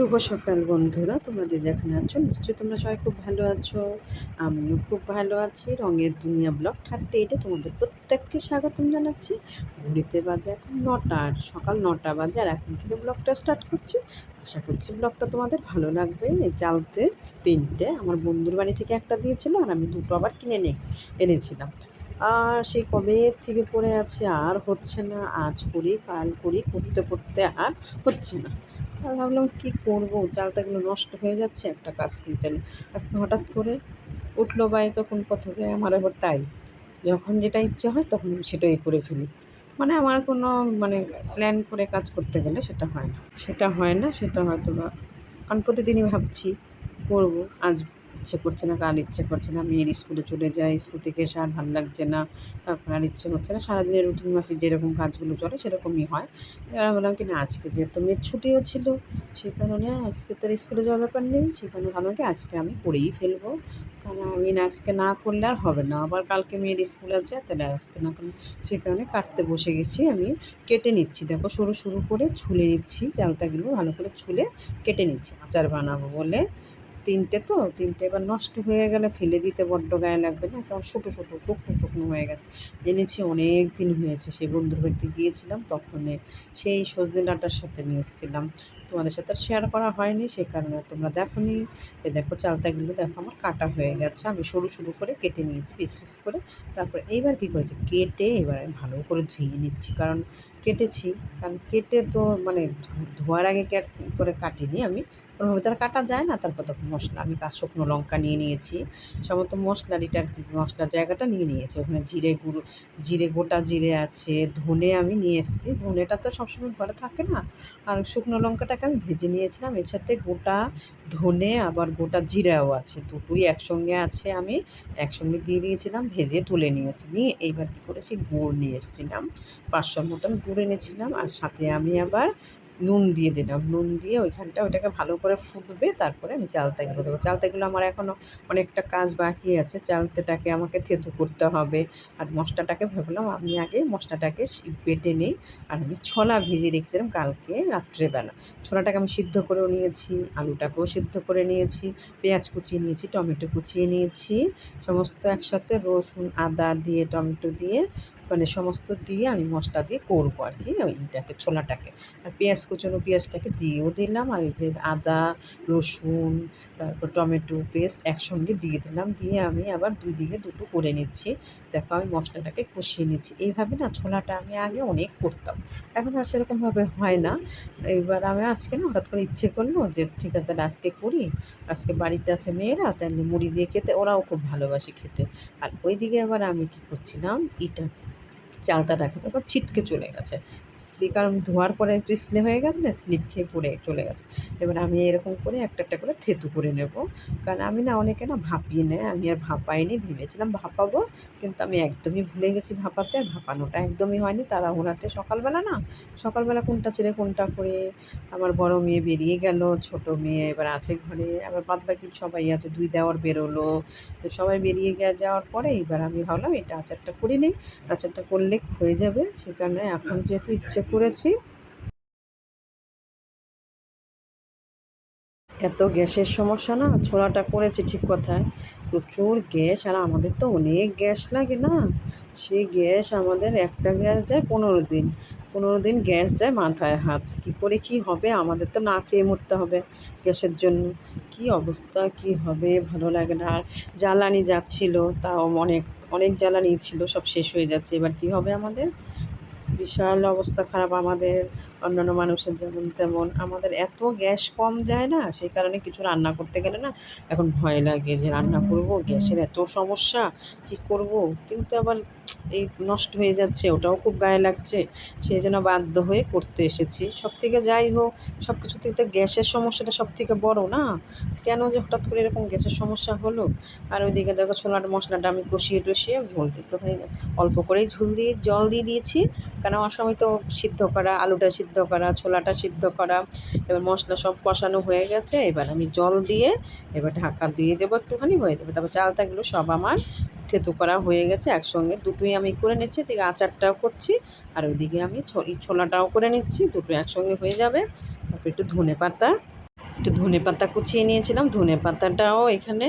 শুভ সকাল বন্ধুরা, তোমরা যে যেখানে আছো নিশ্চয়ই তোমরা সবাই খুব ভালো আছো। আমিও খুব ভালো আছি। রঙের দুনিয়া ব্লগ 38-এ তোমাদের প্রত্যেককে স্বাগতম জানাচ্ছি। ঘড়িতে বাজে এখন 9টা, আর সকাল 9টা বাজে, আর এখন থেকে ব্লগটা স্টার্ট করছি। আশা করছি ব্লগটা তোমাদের ভালো লাগবে। এই চালতে 3টে আমার বন্ধুর বাড়ি থেকে একটা দিয়েছিল, আর আমি 2টো আবার কিনে এনেছিলাম। আর সেই কবে থেকে পড়ে আছে, আর হচ্ছে না। আজ করি কাল করি, করতে করতে আর হচ্ছে না। আর ভাবলাম কী করবো, চালতাগুলো নষ্ট হয়ে যাচ্ছে, একটা কাজ করতে হলে। আজকে হঠাৎ করে উঠলো বাই, তখন পথে যায় আমার আবার তাই। যখন যেটা ইচ্ছে হয় তখন আমি সেটাই করে ফেলি। মানে আমার কোনো মানে প্ল্যান করে কাজ করতে গেলে সেটা হয়তো বা, কারণ প্রতিদিনই ভাবছি করবো, আজ ইচ্ছে করছে না, কাল ইচ্ছে করছে না, মেয়ের স্কুলে চলে যাই, স্কুল থেকে এসে আর ভালো লাগছে না, তারপর আর ইচ্ছে হচ্ছে না। সারাদিনের রুটিন মাফিক যেরকম কাজগুলো চলে সেরকমই হয়। এবার ভাবলাম কি না, আজকে যেহেতু মেয়ের ছুটিও ছিল, সেই কারণে আজকে তো আর স্কুলে যাওয়ার ব্যাপার নেই, সেখানে ভাবলাম কি আজকে আমি করেই ফেলবো। কারণ আমি আজকে না করলে আর হবে না, আবার কালকে মেয়ের স্কুল আছে, তাহলে আর আজকে না করলে। সেই কারণে কাটতে বসে গেছি আমি। কেটে নিচ্ছি, দেখো সরু সরু করে ছুলে নিচ্ছি, চালতাগুলো ভালো করে ছুলে কেটে নিচ্ছি আচার বানাবো বলে। 3টে এবার নষ্ট হয়ে গেলে ফেলে দিতে বড্ড গায়ে লাগবে না, কেমন ছোটো ছোটো শুকনো শুকনো হয়ে গেছে। এনেছি, অনেক দিন হয়েছে, সেই বন্ধুর বাড়িতে গিয়েছিলাম তখন সেই সজনে ডাঁটার সাথে নিয়ে এসেছিলাম। তোমাদের সাথে শেয়ার করা হয়নি, সেই কারণে তোমরা দেখোনি। দেখো চালতাগুলো, দেখো আমার কাটা হয়ে গেছে, আমি সরু সরু করে কেটে নিয়েছি পিস পিস করে। তারপর এইবার কী করেছি, কেটে এবার আমি ভালো করে ধুয়ে নিচ্ছি, কারণ কেটেছি, কারণ কেটে তো মানে ধোয়ার আগে করে কাটিনি আমি, কোনোভাবে তার কাটা যায় না। তারপর তখন মশলা, আমি শুকনো লঙ্কা নিয়ে নিয়েছি, সমস্ত মশলারিটা আর কি, মশলার জায়গাটা নিয়ে নিয়েছি। ওখানে জিরে, গোটা জিরে আছে, ধনে আমি নিয়ে এসেছি, ধনেটা তো সবসময় ঘরে থাকে না। আর শুকনো লঙ্কাটাকে আমি ভেজে নিয়েছিলাম, এর সাথে গোটা ধনে আবার গোটা জিরাও আছে, দুটোই একসঙ্গে আছে, আমি একসঙ্গে দিয়ে দিয়েছিলাম, ভেজে তুলে নিয়েছি। নিয়ে এইবার কী করেছি, গুড় নিয়ে এসেছিলাম, 500 মতন গুড় এনেছিলাম, আর সাথে আমি আবার নুন দিয়ে দিলাম। নুন দিয়ে ওইটাকে ভালো করে ফুটবে, তারপরে আমি চালতাগুলো দেবো। চালতাগুলো আমার এখনও অনেকটা কাজ বাকি আছে, চালতাটাকে আমাকে থেঁতো করতে হবে। আর মশলাটাকে ভাবলাম আমি আগে মশলাটাকে বেটে নিই। আর আমি ছোলা ভিজিয়ে রেখেছিলাম কালকে রাত্রেবেলা, ছোলাটাকে আমি সিদ্ধ করেও নিয়েছি, আলুটাকেও সিদ্ধ করে নিয়েছি, পেঁয়াজ কুচিয়ে নিয়েছি, টমেটো কুচিয়ে নিয়েছি, সমস্ত একসাথে রসুন আদা দিয়ে টমেটো দিয়ে মানে সমস্ত দিয়ে আমি মশলা দিয়ে করবো আর কি ওইটাকে, ছোলাটাকে। আর কুচানো পেঁয়াজটাকে দিয়েও দিলাম, আর এই যে আদা রসুন তারপর টমেটো পেস্ট একসঙ্গে দিয়ে দিলাম, দিয়ে আমি আবার দুই দিকে দুটো করে নিচ্ছি। দেখো আমি মশলাটাকে কষিয়ে নিচ্ছি। এইভাবে না ছোলাটা আমি আগে অনেক করতাম, এখন আর সেরকমভাবে হয় না। এইবার আমি আজকে না হঠাৎ করে ইচ্ছে করলো যে ঠিক আছে তাহলে আজকে করি। আজকে বাড়িতে আছে মেয়েরা, তাহলে মুড়ি দিয়ে খেতে, ওরাও খুব ভালোবাসে খেতে। আর ওইদিকে আবার আমি কী করছিলাম, চালতাটাকে তখন ছিটকে চলে গেছে, কারণ ধোয়ার পরে পিছলে হয়ে গেছে না, স্লিপ খেয়ে পড়ে চলে গেছে। এবার আমি এরকম করে একটা একটা করে থেঁতো করে নেব, কারণ আমি না অনেকে না ভাপিয়ে নেয়, আমি আর ভাপাইনি, ভেবেছিলাম ভাপাবো, কিন্তু আমি একদমই ভুলে গেছি ভাপাতে, আর ভাপানোটা একদমই হয়নি তাড়াহুড়াতে। সকালবেলা কোনটা ছেড়ে কোনটা করে আমার বড় মেয়ে বেরিয়ে গেল, ছোট মেয়ে এবার আছে ঘরে, আবার বাদবাকি সবাই আছে, 2 দেওর বেরোলো। তো সবাই বেরিয়ে যাওয়ার পরে এবার আমি ভাবলাম এটা আচারটা করে নিই, আচারটা করলে হয়ে যাবে। সে কারণে এখন যেহেতু ইচ্ছে করেছি, এত গ্যাসের সমস্যা না, ছোলাটা করেছি ঠিক কথায়, প্রচুর গ্যাস, আর আমাদের তো অনেক গ্যাস লাগে না। সেই গ্যাস আমাদের একটা গ্যাস যায় 15 দিন, 15 দিন গ্যাস যায় মাথায় হাত। কী করে কী হবে, আমাদের তো না খেয়ে মরতে হবে গ্যাসের জন্য। কী অবস্থা, কী হবে ভালো লাগে না। আর জ্বালানি যাচ্ছিল, তাও অনেক অনেক জ্বালানি ছিল, সব শেষ হয়ে যাচ্ছে। এবার কী হবে আমাদের, বিশাল অবস্থা খারাপ আমাদের। অন্যান্য মানুষের যেমন তেমন, আমাদের এত গ্যাস কম যায় না, সেই কারণে কিছু রান্না করতে গেলে না এখন ভয় লাগে যে রান্না করব, গ্যাসের এত সমস্যা, কী করব। কিন্তু আবার এই নষ্ট হয়ে যাচ্ছে, ওটাও খুব গায়ে লাগছে, সেই জন্য বাধ্য হয়ে করতে এসেছি। সব থেকে যাই হোক, সব কিছু থেকে তো গ্যাসের সমস্যাটা সব থেকে বড় না, কেন যে হঠাৎ করে এরকম গ্যাসের সমস্যা হলো। আর ওইদিকে দেখো ছোলার মশলাটা আমি কষিয়ে টষিয়ে ঝোল একটুখানি অল্প করেই জল দিয়ে দিয়েছি, কারণ আমার সময় তো সিদ্ধ করা, আলুটা সিদ্ধ করা, ছোলাটা সিদ্ধ করা। এবার মশলা সব কষানো হয়ে গেছে, এবার আমি জল দিয়ে এবার ঢাকা দিয়ে দেবো, একটুখানি হয়ে যাবে। তারপর চালতাগুলো সব আমার থেতো করা হয়ে গেছে, একসঙ্গে দুটোই আমি করে নিচ্ছি, এদিকে আচারটাও করছি, আর ওইদিকে আমি ছোলাটাও করে নিচ্ছি, দুটো একসঙ্গে হয়ে যাবে। তারপর একটু ধনেপাতা একটু ধনেপাতা কুচিয়ে নিয়েছিলাম, ধনেপাতাটাও এখানে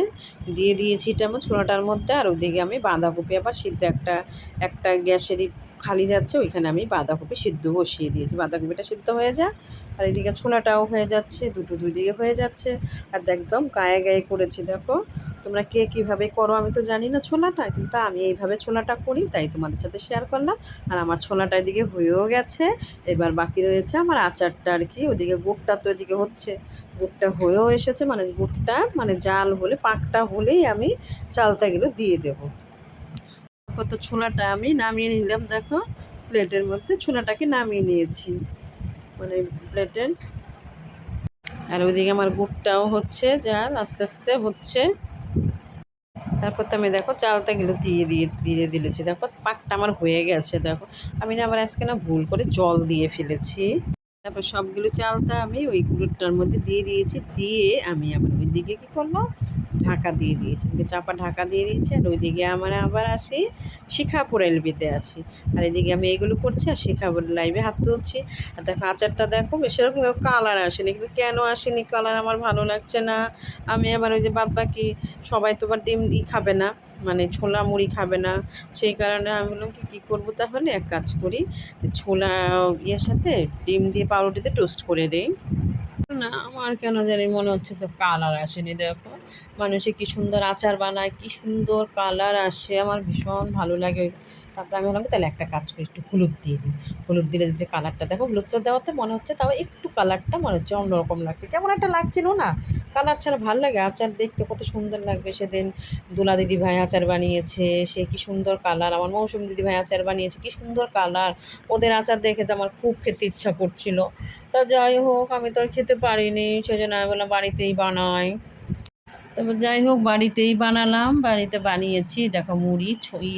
দিয়ে দিয়েছি এটা আমার ছোলাটার মধ্যে। আর ওদিকে আমি বাঁধাকপি আবার সিদ্ধ একটা একটা গ্যাসেরই খালি যাচ্ছে, ওইখানে আমি বাঁধাকপি সিদ্ধ বসিয়ে দিয়েছি। বাঁধাকপিটা সিদ্ধ হয়ে যায় আর এদিকে ছোলাটাও হয়ে যাচ্ছে, দুটো দুই দিকে হয়ে যাচ্ছে। আর একদম গায়ে গায়ে করেছি দেখো। তোমরা কে কীভাবে করো আমি তো জানি না ছোলাটা, কিন্তু আমি এইভাবে ছোলাটা করি, তাই তোমাদের সাথে শেয়ার করলাম। আর আমার ছোলাটা এদিকে হয়েও গেছে, এবার বাকি রয়েছে আমার আচারটা আর কি। ওদিকে গুড়টা তো এদিকে হচ্ছে, গুড়টা হয়েও এসেছে, মানে গুড়টা মানে জাল হলে পাকটা হলেই আমি চালতাগুলো দিয়ে দেবো। কত ছোলাটা আমি নামিয়ে নিলাম দেখো, প্লেটের মধ্যে ছোলাটাকে নামিয়ে নিয়েছি মানে প্লেটের। আর ওইদিকে আমার গুড়টাও হচ্ছে জাল আস্তে আস্তে হচ্ছে। তারপর তো আমি দেখো চালতাগুলো দিয়ে দিয়ে দিয়ে দিলেছি, দেখো পাকটা আমার হয়ে গেছে দেখো। আমি না আবার আজকে না ভুল করে জল দিয়ে ফেলেছি। তারপর সবগুলো চালটা আমি ওই গুঁড়োটার মধ্যে দিয়ে দিয়েছি, দিয়ে আমি আবার ওই দিকে কী করলাম, ঢাকা দিয়ে দিয়েছি, চাপা ঢাকা দিয়ে দিয়েছি। আর ওইদিকে আমার আবার আসি শিখাপুর এলবিতে আছি, আর এদিকে আমি এইগুলো করছি আর শিখাপুর লাইভে হাত তুলছি। আর দেখো আচারটা দেখো সেরকম কালার আসেনি, কিন্তু কেন আসেনি কালার আমার ভালো লাগছে না। আমি আবার ওই যে বাদ বাকি সবাই তো আবার ডিম খাবে না, মানে ছোলা মুড়ি খাবে না, সেই কারণে আমি বললাম কি কী করবো, তাহলে এক কাজ করি, ছোলা ইয়ের সাথে ডিম দিয়ে পাউরুটিতে টোস্ট করে দেই। না আমার কেন জানি মনে হচ্ছে তো কালার আসেনি দেখো, মানুষে কি সুন্দর আচার বানায়, কি সুন্দর কালার আসে, আমার ভীষণ ভালো লাগে। তারপরে আমি ভাবলাম তাহলে একটা কাজ করি, একটু হলুদ দিয়ে দিই। হলুদ দিলে যে কালারটা দেখো, হলুদটা দেওয়াতে মনে হচ্ছে তাও একটু কালারটা মনে হচ্ছে অন্যরকম লাগছে, কেমন একটা লাগছিল না। কালার ছাড়া ভালো লাগে আচার দেখতে, কত সুন্দর লাগবে। সেদিন দোলা দিদি ভাই আচার বানিয়েছে, সে কি সুন্দর কালার। আমার মৌসুমী দিদি ভাই আচার বানিয়েছে, কি সুন্দর কালার। ওদের আচার দেখে তো আমার খুব খেতে ইচ্ছা করছিল। তা যাই হোক আমি তো আর খেতে পারিনি, সেজন্য আমি বললাম বাড়িতেই বানাই। তারপর যাই হোক বাড়িতেই বানালাম, বাড়িতে বানিয়েছি দেখো মুড়ি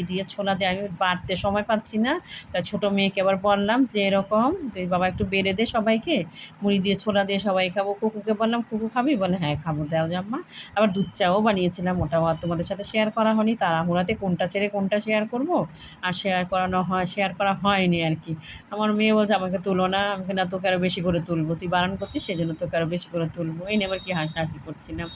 দিয়ে ছোলা দিয়ে। আমি বাড়তে সময় পাচ্ছি না, তাই ছোটো মেয়েকে আবার বললাম যে এরকম তুই বাবা একটু বেড়ে দে সবাইকে, মুড়ি দিয়ে ছোলা দিয়ে সবাই খাবো। কুকুকে বললাম কুকু খাবি, বলে হ্যাঁ খাবো, দাও জাম্মা। আবার দুধ চাও বানিয়েছিলাম, ওটাও আর তোমাদের সাথে শেয়ার করা হয়নি, তাড়াহুড়াতে কোনটা ছেড়ে কোনটা শেয়ার করব। আর শেয়ার করা হয়নি আর কি। আমার মেয়ে বলছে আমাকে তুলো না, আমাকে না তোকে আরও বেশি করে তুলবো, তুই বারণ করছিস সেজন্য তোকে আরও বেশি করে তুলবো। এই নিয়ে আবার কি হাসাহাসি করছিলাম।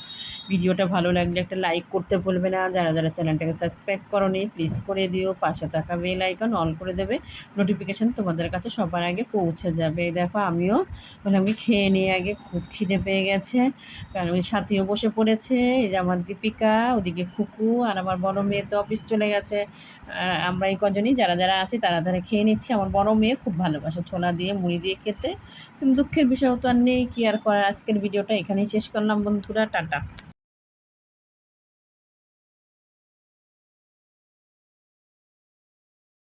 ভিডিওটা ভালো লাগলে একটা লাইক করতে ভুলবে না, যারা যারা চ্যানেলটাকে সাবস্ক্রাইব করোনি প্লিজ করে দিও, পাশে থাকা বেল আইকন অল করে দেবে, নোটিফিকেশান তোমাদের কাছে সবার আগে পৌঁছে যাবে। দেখো আমিও আমি খেয়ে নিয়ে আগে খুব খিদে পেয়ে গেছে, কারণ ওই সাথীও বসে পড়েছে, এই যে আমার দীপিকা, ওদিকে খুকু, আর আমার বড় মেয়ে তো অফিস চলে গেছে। আর আমরা এই কজনই যারা যারা আছি তারা তারা খেয়ে নিচ্ছি। আমার বড় মেয়ে খুব ভালোবাসে ছোলা দিয়ে মুড়ি দিয়ে খেতে, কিন্তু দুঃখের বিষয় তো আর নেই, কি আর করার। আজকের ভিডিওটা এখানেই শেষ করলাম বন্ধুরা, টাটা।